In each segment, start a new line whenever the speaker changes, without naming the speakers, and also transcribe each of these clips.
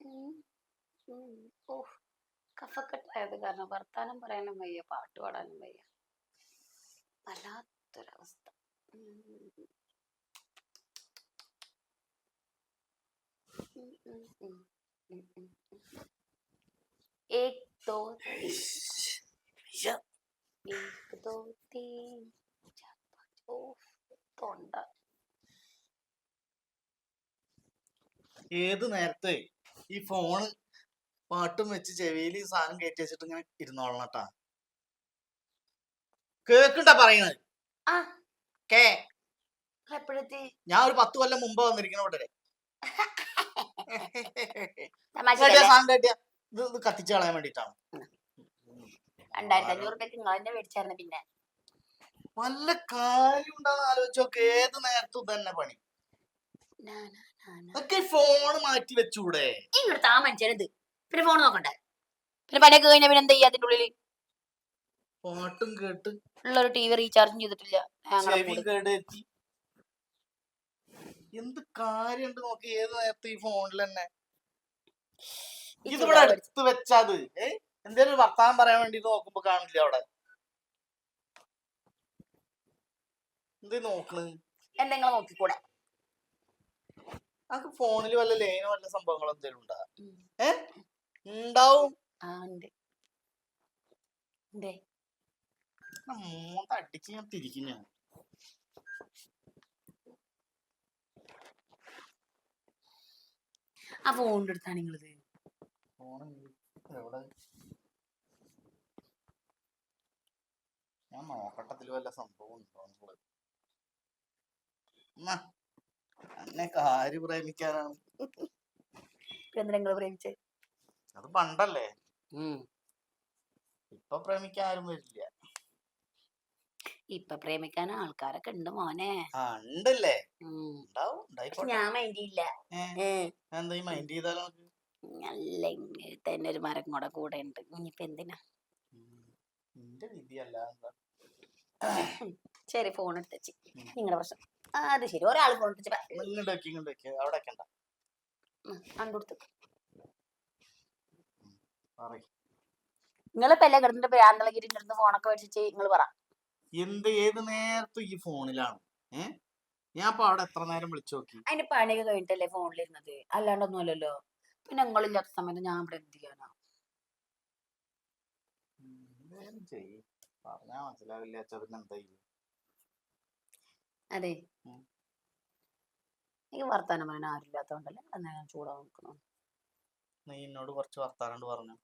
ഉം, ഉം. ഓഹ് കഫക്കെട്ടായത് കാരണം വർത്താനം പറയാനും വയ്യ, പാട്ട് പാടാനും വയ്യ. വല്ലാത്തൊരവസ്ഥ. ഉം, ഉം, ഉം, ഉം, ഉം, ഉം. एक दो तीन, एक दो तीन, चार पाँच. ഓഹ് തൊണ്ട.
ഏത് നേരത്തെ ഈ ഫോണ് പാട്ടും വെച്ച് ചെവിയിൽ സാധനം കയറ്റി വെച്ചിട്ട് ഇങ്ങനെ ഇരുന്നോളണട്ടാ. കേക്കണ്ടാ പറയണത്?
ആ
കേ
എപ്പോഴെത്തി?
ഞാൻ ഒരു 10 കൊല്ലം മുമ്പ് വന്നിരിക്കണ ഇവിടെ.
തമാശക്കല്ലേ?
സാധനം കയറ്റിയ ഇത് കത്തിച്ച് കളയാൻ വേണ്ടിട്ടാണ്.
2500 രൂപയ്ക്ക് നിങ്ങൾ തന്നെ മേടിച്ചായിരുന്നു. പിന്നെ
വല്ല കാര്യം ഉണ്ടാന്ന് ആലോചിച്ചോക്കെ. ഏത് നേരത്തും തന്നെ പണി. ഫോണ് മാറ്റി വെച്ചൂടെ?
ഇങ്ങോട്ട് ആ മനുഷ്യനത് പിന്നെ ഫോൺ നോക്കണ്ടേ? പിന്നെ പണിയൊക്കെ കഴിഞ്ഞ പിന്നെ എന്താ ചെയ്യാ? അതിന്റെ ഉള്ളില്
പാട്ടും കേട്ട്
ഉള്ളൊരു TV റീചാർജും ചെയ്തിട്ടില്ല.
കേടെത്തി. എന്ത് കാര്യണ്ട് നോക്കി. ഏത് നേരത്തും ഈ ഫോണിൽ തന്നെ ഇതിവിടെ എടുത്ത് വെച്ചാത്. എന്തേലും വർത്താനം പറയാൻ വേണ്ടി നോക്കുമ്പോ കാണില്ല അവിടെ. എന്ത് നോക്കണ്?
എന്തെങ്കിലും നോക്കിക്കൂടെ?
നമുക്ക് ഫോണിൽ വല്ല ലൈനോ വല്ല സംഭവങ്ങളോ എന്തെങ്കിലും ഉണ്ടാ? ഉണ്ടാവും. അടിച്ച് ഞാൻ തിരിക്കുന്ന.
ആ ഫോണിന്റെ അടുത്താണ് നിങ്ങളിത്.
ഫോൺ എവിടെ? ഞാൻ നോക്കട്ടത്തിൽ വല്ല സംഭവം ഉണ്ടോ? എന്നൊക്കെ ആര് പ്രേമിക്കാനാണ്?
നിങ്ങൾ പ്രേമിച്ചേ
അത് പണ്ടല്ലേ. ഇപ്പൊ പ്രേമിക്കാൻ ആരും വരില്ല.
ഇപ്പൊ പ്രേമിക്കാൻ ആൾക്കാരൊക്കെ ഉണ്ട് മോനെ.
ഉണ്ടല്ലേ?
ഞാൻ മൈൻഡ് ചെയ്യില്ല.
എന്താ ഈ മൈൻഡ് ചെയ്താലോ?
നല്ല തന്നെ ഒരു മരം കൂടെ ഉണ്ട്. ഇനിയിപ്പൊ എന്തിനാ?
നിന്റെ വിധിയല്ല.
ശരി, ഫോൺ എടുത്ത് നിങ്ങളുടെ പ്രശ്നം. അത് ശരി, ഒരാൾ ഫോൺ എടുത്ത്
അവിടെ
നിങ്ങളിപ്പോ എല്ലാം കിടന്നിട്ട് പ്രാന്തളകിട്ട് ഫോണൊക്കെ മേടിച്ച് നിങ്ങൾ പറ.
ഏത് നേരത്തും ഈ ഫോണിലാണ്. ഞാൻ ഇപ്പൊ അവിടെ എത്ര നേരം വിളിച്ചു നോക്കി. അതിന്റെ
പണിയൊക്കെ കഴിഞ്ഞിട്ടല്ലേ ഫോണിലിരുന്നത്, അല്ലാണ്ടൊന്നുമല്ലല്ലോ. പിന്നെ നിങ്ങളില്ലാത്ത സമയത്ത് ഞാൻ ഇവിടെ എന്ത് ചെയ്യാനാ?
പറഞ്ഞാ മനസ്സിലാവില്ല.
അതെ, ഈ വർത്താനം പറയാൻ ആരില്ലാത്തോണ്ടല്ലേ എന്നാ ഞാൻ ചൂടാ നോക്കണം.
നീ എന്നോട് കുറച്ച് വർത്താനം പറഞ്ഞു.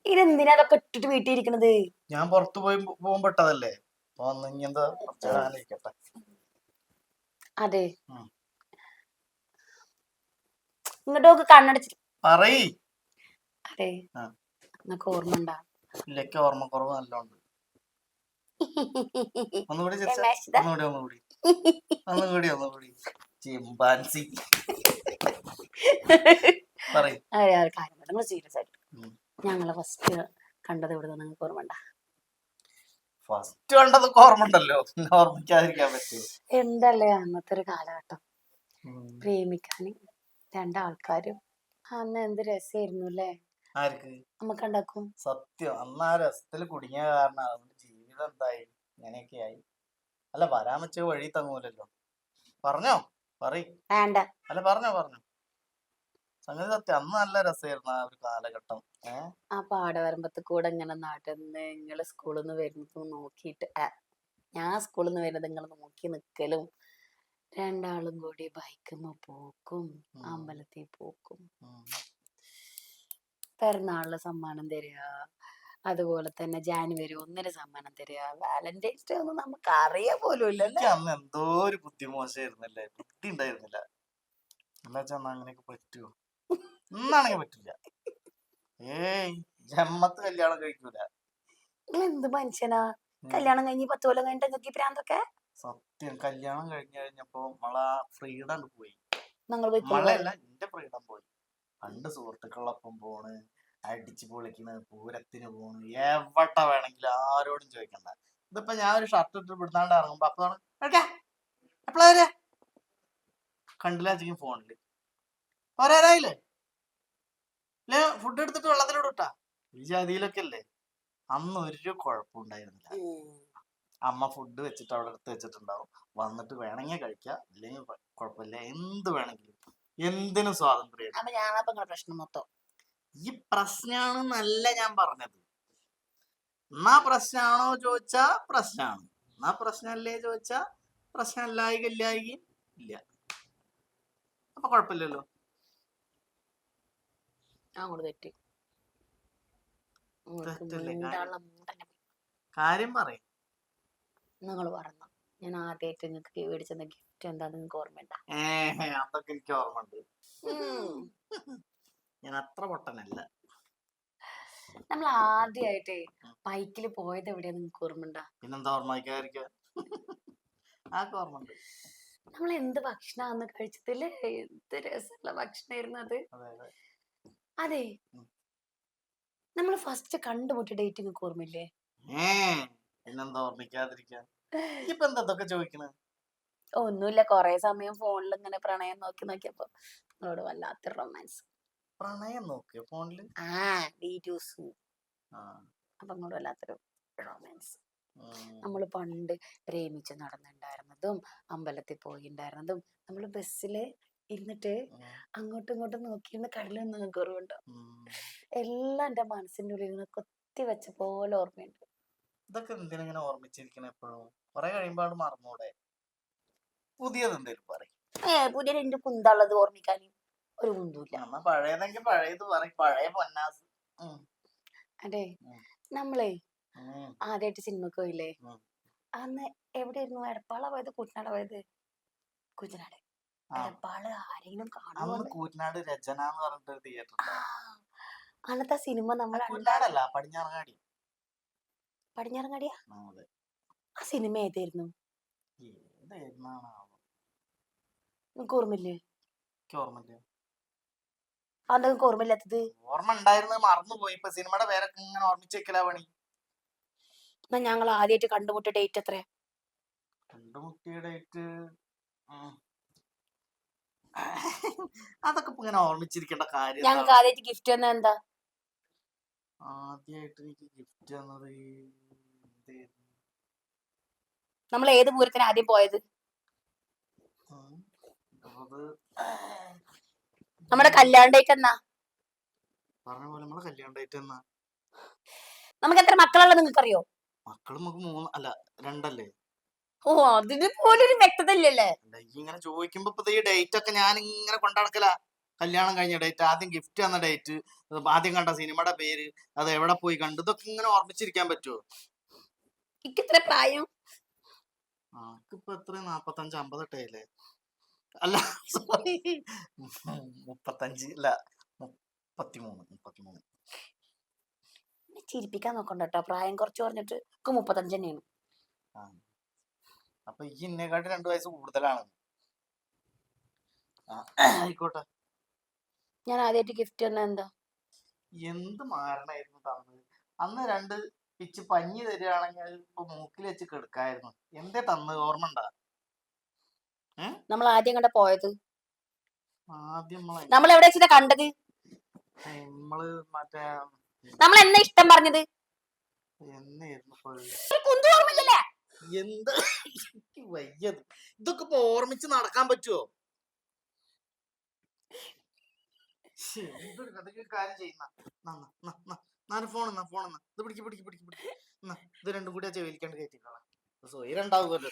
ഇതെന്തിനാ അതൊക്കെ ഇട്ടിട്ട് വീട്ടിൽ ഇരിക്കണത്?
ഞാൻ പുറത്തു പോകുമ്പോട്ടതല്ലേ.
അതെ, ഇങ്ങോട്ടൊക്കെ കണ്ണടച്ചിട്ട്
പറയ്.
അതെ, എന്നൊക്കെ ഓർമ്മ ഉണ്ടാ?
ഇല്ലക്ക് ഓർമ്മക്കുറവ് നല്ലോണ്ട്. ഒന്നുകൂടി ചിമ്പാൻസി.
സീരിയസ് ആയിട്ട് ഞങ്ങളെ ഫസ്റ്റ് കണ്ടത് ഇവിടെ നിങ്ങൾക്ക് ഓർമ്മ ഉണ്ടാ?
ഫസ്റ്റ് കണ്ടതൊക്കെ ഓർമ്മ ഉണ്ടല്ലോ. ഓർമ്മിക്കാതിരിക്കാൻ പറ്റുമോ?
എന്തല്ലേ അന്നത്തെ ഒരു കാലഘട്ടം. പ്രേമിക്കാന് രണ്ടാൾക്കാരും അന്ന് എന്ത് രസായിരുന്നു അല്ലേ?
ആർക്ക്?
നമുക്ക് ഉണ്ടാക്കും.
സത്യം, അന്ന് ആ രസത്തില് കുടുങ്ങിയ കാരണം അതുകൊണ്ട് ജീവിതം എന്തായി ഇങ്ങനെയൊക്കെ ആയി. അല്ല, വരാൻ വെച്ച വഴി തങ്ങൂലല്ലോ. പറഞ്ഞോ,
വേണ്ട.
അല്ല പറഞ്ഞോ. സംഗതി സത്യം, അന്ന് നല്ല രസമായിരുന്നു ആ ഒരു കാലഘട്ടം.
ആ പാടവരമ്പത്ത് കൂടെ ഇങ്ങനെ നടന്ന് നിങ്ങള് സ്കൂളിൽ നിന്ന് വരുന്നത് നോക്കിയിട്ട്, ഞാൻ സ്കൂളിൽ നിന്ന് വരുന്നത് നിങ്ങൾ നോക്കി നിക്കലും, രണ്ടാളും കൂടി ബൈക്കുമ്മ പോക്കും, അമ്പലത്തിൽ പോക്കും, പിറന്നാളിന് സമ്മാനം തരിക, അതുപോലെ തന്നെ ജാനുവരി 1 സമ്മാനം തരിക, വാലന്റൈൻസ് ഡേ ഒന്നും നമുക്ക് അറിയാ പോലും ഇല്ലല്ലേ.
അന്ന് എന്തോ ഒരു ബുദ്ധി മോശമായിരുന്നല്ലേ. ബുദ്ധി ഉണ്ടായിരുന്നില്ല. അങ്ങനെയൊക്കെ പറ്റുമോ? ഒന്നാണെങ്കിൽ പറ്റില്ല. ജമ്മത്ത് കല്യാണം കഴിക്കൂല.
എന്ത് മനുഷ്യനാ? കല്യാണം കഴിഞ്ഞ് 10 കൊല്ലം കഴിഞ്ഞിട്ട് നിങ്ങൾക്ക് ഈ പ്രാന്തൊക്കെ?
സത്യം, കല്യാണം കഴിഞ്ഞപ്പോ നമ്മളാ ഫ്രീഡം പോയി. എന്റെ ഫ്രീഡം പോയി. പണ്ട് സുഹൃത്തുക്കളൊപ്പം പോണ്, അടിച്ചു പൊളിക്കണ്, പൂരത്തിന് പോണ്, എവിടെ വേണമെങ്കിലും ആരോടും ചോദിക്കണ്ട. ഇതിപ്പോ ഞാൻ ഒരു ഷർട്ട് ഇട്ട് വിടുന്നാണ്ട് ഇറങ്ങുമ്പോ അപ്പോഴാണ് എപ്പോഴാ കണ്ടില്ല ഫോണില്. ഒരായില്ലേ അല്ലെ ഫുഡ് എടുത്തിട്ട് വെള്ളത്തിലോട്ട് ഇട്ടാ ഈ ജാതിയിലൊക്കെ അല്ലേ. അന്ന് ഒരു കുഴപ്പമുണ്ടായിരുന്നില്ല. അമ്മ ഫുഡ് വെച്ചിട്ട് അവിടെ എടുത്ത് വെച്ചിട്ടുണ്ടാവും. വന്നിട്ട് വേണമെങ്കിൽ കഴിക്കാം, ഇല്ലെങ്കിൽ കുഴപ്പമില്ല. എന്ത് വേണമെങ്കിലും, എന്തിനും സ്വാതന്ത്ര്യം.
അപ്പൊ ഞാനപ്പോ പ്രശ്നം മൊത്തം
ഈ പ്രശ്നാണെന്നല്ല ഞാൻ പറഞ്ഞത്. എന്നാ പ്രശ്നാണോ ചോദിച്ചാ പ്രശ്നാണ്, എന്നാ പ്രശ്നമല്ലേ ചോദിച്ചാ പ്രശ്നമല്ലായിക ഇല്ല. അപ്പൊ കുഴപ്പമില്ലല്ലോ.
അങ്ങോട്ട് തെറ്റി
തെറ്റല്ലേ കാര്യം പറയും.
നിങ്ങൾ പറഞ്ഞു ഞാൻ ആദ്യമായിട്ട് നിങ്ങൾക്ക് മേടിച്ചെന്ന ഗിഫ്റ്റ് എന്താ നിങ്ങൾക്ക് ഓർമ്മയുണ്ടാ?
അതൊക്കെ എനിക്ക് ഓർമ്മയുണ്ട്. ഞാൻ അത്ര പൊട്ടനല്ല.
നമ്മൾ ആദ്യമായിട്ടേ ബൈക്കിൽ പോയത് എവിടെയാ നിങ്ങൾക്ക് ഓർമ്മയുണ്ടാ?
പിന്നെന്താ ഓർമ്മയ്ക്കായിരിക്കും. ആക്കെ ഓർമ്മയുണ്ട്.
നമ്മൾ എന്ത് ഭക്ഷണാന്ന് കഴിച്ചതില്ലേ? എന്ത് രസമുള്ള ഭക്ഷണമായിരുന്നു അത്. അതെ, നമ്മൾ ഫസ്റ്റ് കണ്ടുമുട്ടിയ ഡേറ്റ് നിങ്ങൾക്ക് ഓർമ്മയില്ലേ?
പിന്നെന്താ ഓർമ്മിക്കാതിരിക്കാൻ. ഇപ്പൊ എന്താ ഇതൊക്കെ ചോദിക്കണേ?
ഒന്നുമില്ല, കൊറേ സമയം ഫോണിൽ ഇങ്ങനെ പ്രണയം നോക്കിയപ്പോ നിങ്ങളോട് വല്ലാത്തൊരു റൊമാൻസ്.
പ്രണയം നോക്കിയോ ഫോണില്?
വീഡിയോസ്. അപ്പൊ അങ്ങോട്ട് വല്ലാത്തൊരു റൊമാൻസ്. നമ്മൾ പണ്ട് പ്രേമിച്ച് നടന്നുണ്ടായിരുന്നതും അമ്പലത്തിൽ പോയിണ്ടായിരുന്നതും നമ്മൾ ബസ്സില് ഇരുന്നിട്ട് അങ്ങോട്ടും ഇങ്ങോട്ടും നോക്കിയിരുന്ന കടലൊന്നും നിങ്ങൾക്ക് ഓർമ്മയുണ്ടോ? എല്ലാം എന്റെ മനസ്സിന്റെ ഉള്ളിൽ ഇങ്ങനെ കൊത്തി വെച്ച പോലെ ഓർമ്മയുണ്ട്.
ഇതൊക്കെ എന്തിനെ ഓർമ്മിച്ചിരിക്കണ എപ്പോഴും? കൊറേ കഴിയുമ്പോൾ മറന്നൂടെ? പുതിയത് എന്തേലും പറയും.
പുതിയ എന്റെ കുന്താളത് ഓർമ്മിക്കാൻ ഒരു കുന്തുമില്ല.
നമ്മ പഴയതെങ്കിൽ പഴയത് പറയും. പഴയ പൊന്നാസ്.
അതെ, നമ്മളെ ആദ്യമായിട്ട് സിനിമക്ക് പോയില്ലേ? അന്ന് എവിടെയായിരുന്നു? എടപ്പാള പോയത്, കുട്ടനാട് പോയത്? കുട്ടനാട്. എടപ്പാള് ആരെങ്കിലും കാണാൻ
കൂറ്റനാട് രചന എന്ന് പറഞ്ഞിട്ട് തിയേറ്റർ.
അന്നത്തെ സിനിമ നമ്മൾ
കുട്ടനാടല്ല, പടിഞ്ഞാറങ്ങാടി.
പടിഞ്ഞാറങ്ങാടിയാ? ആ സിനിമ ഏതായിരുന്നു? നിനക്ക് ഓർമ്മയില്ലേ? അതെന്താ നിനക്ക് ഓർമ്മയില്ലാത്തത്?
ഓർമ്മ ഉണ്ടായിരുന്നത് മറന്നുപോയി. ഇപ്പൊ സിനിമയുടെ പേരൊക്കെ ഇങ്ങനെ ഓർമ്മിച്ച് വെക്കലാ പണി.
എന്നാ ഞങ്ങൾ ആദ്യമായിട്ട് കണ്ടുമുട്ടിയ ഡേറ്റ് എത്രയാ?
കണ്ടുമുട്ടിയ ഡേറ്റ് അതൊക്കെ ഇപ്പൊ ഇങ്ങനെ ഓർമ്മിച്ചിരിക്കേണ്ട കാര്യം.
ഞങ്ങൾക്ക് ആദ്യമായിട്ട് ഗിഫ്റ്റ് തന്ന എന്താ?
ആദ്യമായിട്ട് എനിക്ക് ഗിഫ്റ്റ് തന്നത്
നമ്മൾ ഏത് പൂരത്തിന് ആദ്യം പോയത്? നമ്മുടെ കല്യാണ ഡേറ്റ് എന്നാ?
പറഞ്ഞ പോലെ നമ്മളെ കല്യാണ ഡേറ്റ് എന്നാ?
നമുക്ക് എത്ര മക്കളുള്ളത് നിങ്ങൾക്കറിയോ?
മക്കൾ നമുക്ക് 3 അല്ല 2 അല്ലേ?
അതിന് പോലൊരു വ്യക്തത ഇല്ലല്ലേ?
ഇങ്ങനെ ചോദിക്കുമ്പോ ഈ ഡേറ്റ് ഒക്കെ ഞാൻ ഇങ്ങനെ കൊണ്ടടക്കല. കല്യാണം കഴിഞ്ഞ ഡേറ്റ്, ആദ്യം ഗിഫ്റ്റ് തന്ന ഡേറ്റ്, ആദ്യം കണ്ട സിനിമയുടെ പേര്, അത് എവിടെ പോയി കണ്ടു, ഇതൊക്കെ ഇങ്ങനെ ഓർമ്മിച്ചിരിക്കാൻ പറ്റുമോ?
എനിക്ക് ഇത്ര പ്രായം?
ഇപ്പൊ എത്ര 45 58 അല്ല സോറി 35 അല്ല 33.
ചിരിപ്പിക്കാൻ നോക്കണ്ട കേട്ടോ. പ്രായം കുറച്ച് പറഞ്ഞിട്ട് 35 തന്നെയാണ്.
അപ്പൊ ഈ എന്നെക്കാട്ട് 2 വയസ്സ് കൂടുതലാണ്. ആയിക്കോട്ടെ.
ഞാൻ ആദ്യമായിട്ട് ഗിഫ്റ്റ് തന്ന എന്താ?
എന്ത് മാരണായിരുന്നു തന്നത്? അന്ന് 2 പിച്ച് പഞ്ഞി തരികയാണെങ്കിൽ ഇപ്പൊ മൂക്കിൽ വെച്ച് കെടുക്കായിരുന്നു. എന്തേ തന്നത് ഓർമ്മ ഉണ്ടാ?
നമ്മൾ ആദ്യം കണ്ട പോയത്?
ആദ്യം
നമ്മൾ എവിടെ വെച്ചിട്ടാ കണ്ടത്?
നമ്മള് മറ്റേ
നമ്മൾ എന്നാ ഇഷ്ടം പറഞ്ഞത്?
എന്താ വയ്യത്? ഇതൊക്കെ ഇപ്പൊ ഓർമ്മിച്ച് നടക്കാൻ പറ്റുമോ? എന്തൊരു കഥയ്ക്ക് കാര്യം ചെയ്യുന്ന ഫോൺ ഇത് പിടിക്ക് ഇത് 2 കൂടി ചെവിലിക്കാണ്ട് കയറ്റിക്കളാം. സ്വൈരം ഉണ്ടാവുമല്ലോ.